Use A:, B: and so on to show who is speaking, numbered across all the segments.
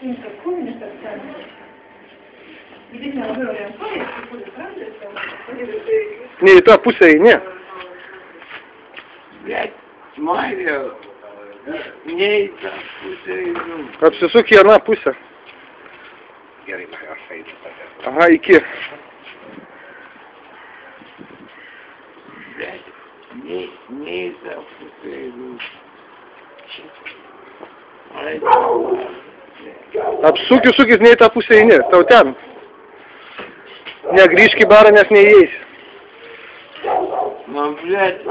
A: Никакой не социальный. Здесь нelabai orientuojasi, kur įprantasi.
B: Ne į tą pusę eini.
C: Блядь, Mario, ne į tą pusę einu.
B: Apsisuk į aną pusę.
C: Gerai, aš einu tada.
B: Aha, iki.
C: Блядь, не į tą pusę einu.
B: Apsukis, ne į tą pusę eini, tau ten. Negrįžk į barą, nes neįeisi.
C: Man, блядь,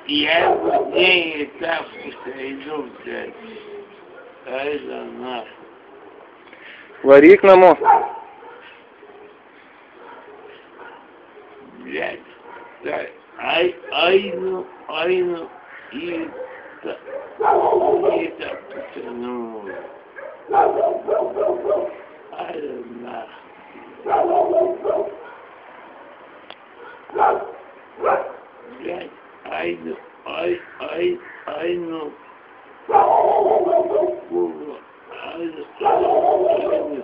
C: jeigu ne į tą pusę einu, блядь, eina nafig.
B: Varyk namo.
C: Блядь, einu į tą pusę, nu. Eina nafig. Блядь, einu, kurva, einu,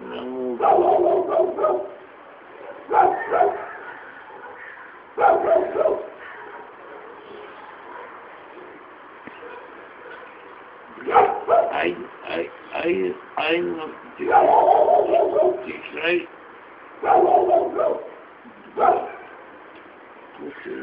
C: namų. Einu, tikrai. Pusė